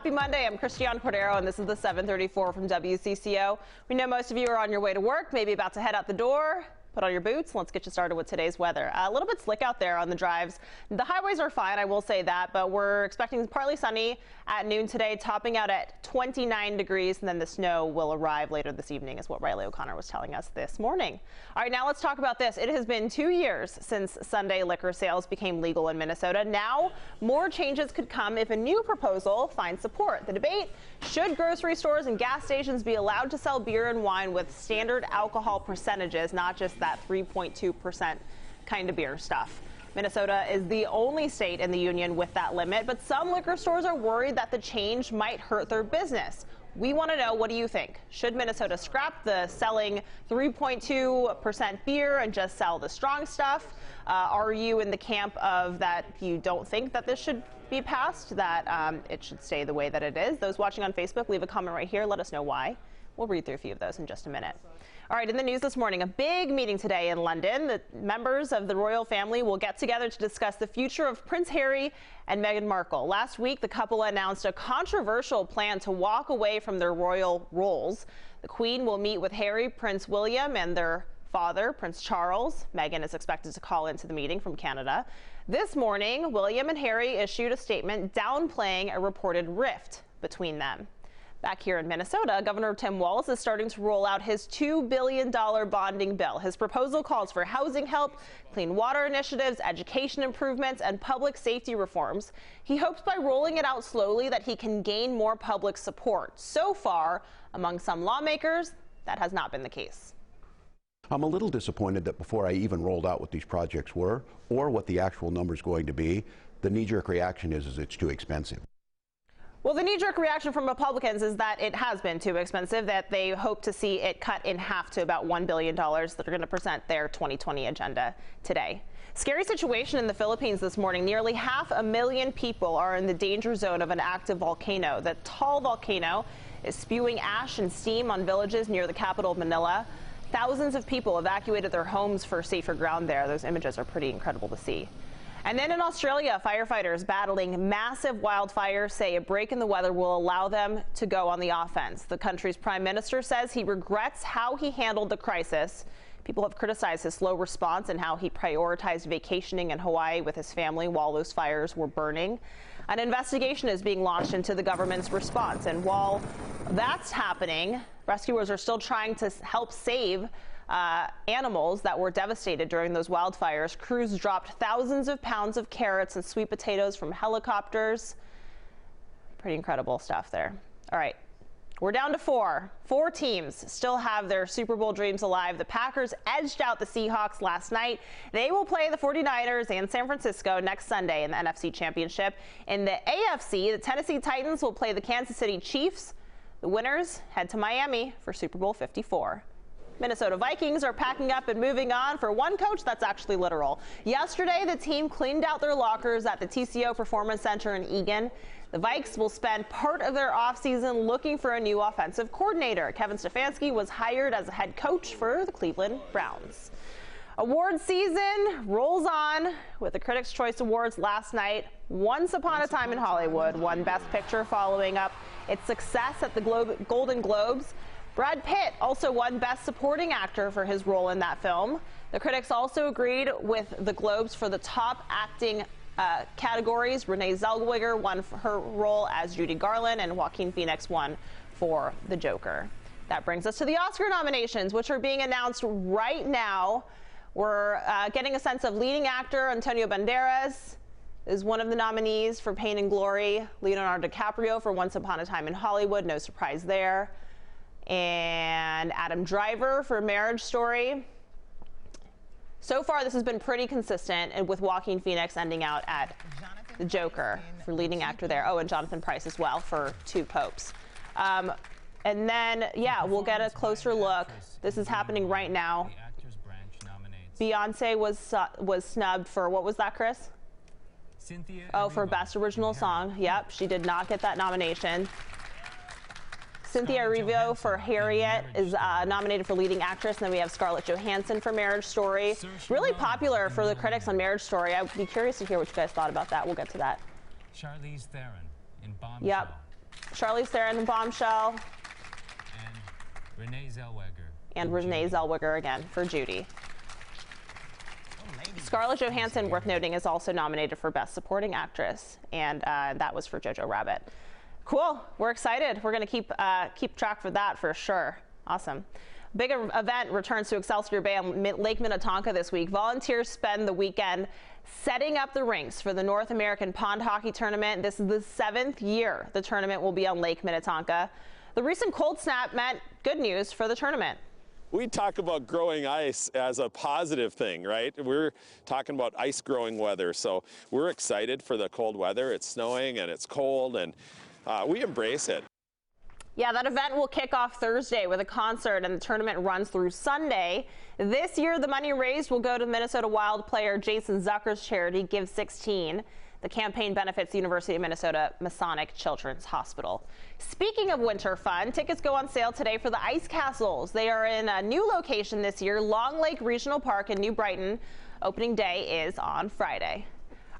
Happy Monday. I'm Christiane Cordero, and this is the 734 from WCCO. We know most of you are on your way to work, maybe about to head out the door. Put on your boots. Let's get you started with today's weather. A little bit slick out there on the drives. The highways are fine, I will say that, but we're expecting partly sunny at noon today, topping out at 29 degrees, and then the snow will arrive later this evening, is what Riley O'Connor was telling us this morning. All right, now let's talk about this. It has been 2 years since Sunday liquor sales became legal in Minnesota. Now, more changes could come if a new proposal finds support. The debate: should grocery stores and gas stations be allowed to sell beer and wine with standard alcohol percentages, not just that 3.2% kind of beer stuff? Minnesota is the only state in the union with that limit, but some liquor stores are worried that the change might hurt their business. We want to know, what do you think? Should Minnesota scrap the selling 3.2% beer and just sell the strong stuff? Are you in the camp of that you don't think that this should be passed, that it should stay the way that it is? Those watching on Facebook, leave a comment right here. Let us know why. We'll read through a few of those in just a minute. All right, in the news this morning, a big meeting today in London. The members of the royal family will get together to discuss the future of Prince Harry and Meghan Markle. Last week, the couple announced a controversial plan to walk away from their royal roles. The Queen will meet with Harry, Prince William, and their father, Prince Charles. Meghan is expected to call into the meeting from Canada. This morning, William and Harry issued a statement downplaying a reported rift between them. Back here in Minnesota, Governor Tim Walz is starting to roll out his $2 billion bonding bill. His proposal calls for housing help, clean water initiatives, education improvements, and public safety reforms. He hopes by rolling it out slowly that he can gain more public support. So far, among some lawmakers, that has not been the case. I'm a little disappointed that before I even rolled out what these projects were or what the actual number is going to be, the knee-jerk reaction is it's too expensive. Well, the knee-jerk reaction from Republicans is that it has been too expensive, that they hope to see it cut in half to about $1 billion that are going to present their 2020 agenda today. Scary situation in the Philippines this morning. Nearly 500,000 people are in the danger zone of an active volcano. The tall volcano is spewing ash and steam on villages near the capital of Manila. Thousands of people evacuated their homes for safer ground there. Those images are pretty incredible to see. And then in Australia, firefighters battling massive wildfires say a break in the weather will allow them to go on the offense. The country's prime minister says he regrets how he handled the crisis. People have criticized his slow response and how he prioritized vacationing in Hawaii with his family while those fires were burning. An investigation is being launched into the government's response. And while that's happening, rescuers are still trying to help save animals that were devastated during those wildfires. Crews dropped thousands of pounds of carrots and sweet potatoes from helicopters. Pretty incredible stuff there. All right, we're down to four. Four teams still have their Super Bowl dreams alive. The Packers edged out the Seahawks last night. They will play the 49ers and San Francisco next Sunday in the NFC Championship. In the AFC, the Tennessee Titans will play the Kansas City Chiefs. The winners head to Miami for Super Bowl 54. Minnesota Vikings are packing up and moving on. For one coach, that's actually literal. Yesterday, the team cleaned out their lockers at the TCO Performance Center in Eagan. The Vikes will spend part of their offseason looking for a new offensive coordinator. Kevin Stefanski was hired as a head coach for the Cleveland Browns. Award season rolls on with the Critics' Choice Awards last night. Once Upon a Time in Hollywood won Best Picture following up its success at the Golden Globes. Brad Pitt also won Best Supporting Actor for his role in that film. The critics also agreed with the Globes for the top acting categories. Renee Zellweger won for her role as Judy Garland, and Joaquin Phoenix won for the Joker. That brings us to the Oscar nominations, which are being announced right now. We're getting a sense of leading actor. Antonio Banderas is one of the nominees for Pain and Glory. Leonardo DiCaprio for Once Upon a Time in Hollywood, no surprise there. And Adam Driver for Marriage Story. So far, this has been pretty consistent, and with Joaquin Phoenix ending out at the Joker for leading actor there. Oh, and Jonathan Pryce as well for Two Popes. And then, yeah, we'll get a closer look. This is happening right now. Beyonce was snubbed for, what was that, Chris? Oh, for Best Original Song. Yep, she did not get that nomination. Cynthia Erivo for Harriet is nominated for leading actress. And then we have Scarlett Johansson for Marriage Story. Really popular for the critics on Marriage Story. I'd be curious to hear what you guys thought about that. We'll get to that. Charlize Theron in Bombshell. Yep. Charlize Theron and Bombshell. And Renee Zellweger. And Renee Zellweger again for Judy. Scarlett Johansson, worth noting, is also nominated for Best Supporting Actress, and that was for Jojo Rabbit. Cool. We're excited. We're going to keep track for that for sure. Awesome. Big event returns to Excelsior Bay on Lake Minnetonka this week. Volunteers spend the weekend setting up the rinks for the North American Pond Hockey Tournament. This is the 7th year the tournament will be on Lake Minnetonka. The recent cold snap meant good news for the tournament. We talk about growing ice as a positive thing, right? We're talking about ice growing weather, so we're excited for the cold weather. It's snowing and it's cold, and we embrace it. Yeah, that event will kick off Thursday with a concert, and the tournament runs through Sunday. This year, the money raised will go to Minnesota Wild player Jason Zucker's charity, Give 16. The campaign benefits the University of Minnesota Masonic Children's Hospital. Speaking of winter fun, tickets go on sale today for the Ice Castles. They are in a new location this year, Long Lake Regional Park in New Brighton. Opening day is on Friday.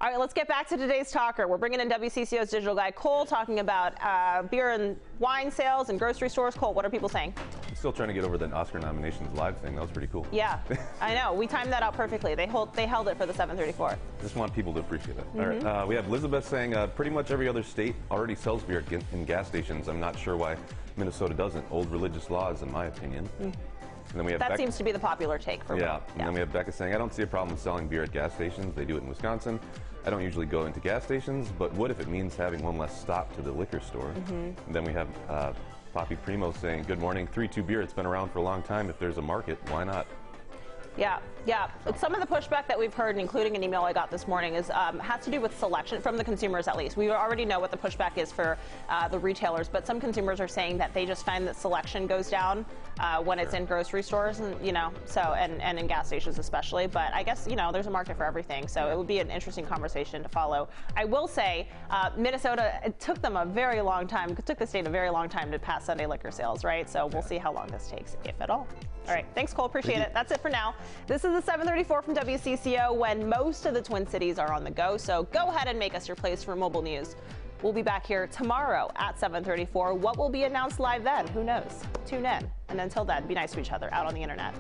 All right, let's get back to today's talker. We're bringing in WCCO's digital guy, Cole, talking about beer and wine sales and grocery stores. Cole, what are people saying? I'm still trying to get over the Oscar nominations live thing. That was pretty cool. Yeah, I know. We timed that out perfectly. They held it for the 7:34. Just want people to appreciate it. All right, we have Elizabeth saying pretty much every other state already sells beer in gas stations. I'm not sure why Minnesota doesn't. Old religious laws, in my opinion. And then we have that seems to be the popular take for and then we have Becca saying, I don't see a problem with selling beer at gas stations. They do it in Wisconsin. I don't usually go into gas stations, but what if it means having one less stop to the liquor store? And then we have Poppy Primo saying, good morning, 3-2 beer. It's been around for a long time. If there's a market, why not? Yeah. Some of the pushback that we've heard, including an email I got this morning, is has to do with selection from the consumers. At least we already know what the pushback is for the retailers, but some consumers are saying that they just find that selection goes down when it's in grocery stores, and and in gas stations especially. But I guess there's a market for everything, so it would be an interesting conversation to follow. I will say, Minnesota, it took them a very long time. It took the state a very long time to pass Sunday liquor sales, right? So we'll see how long this takes, if at all. All right, thanks, Cole. Appreciate it. That's it for now. This is the 7:34 from WCCO, when most of the Twin Cities are on the go. So go ahead and make us your place for mobile news. We'll be back here tomorrow at 7:34. What will be announced live then? Who knows? Tune in. And until then, be nice to each other out on the internet.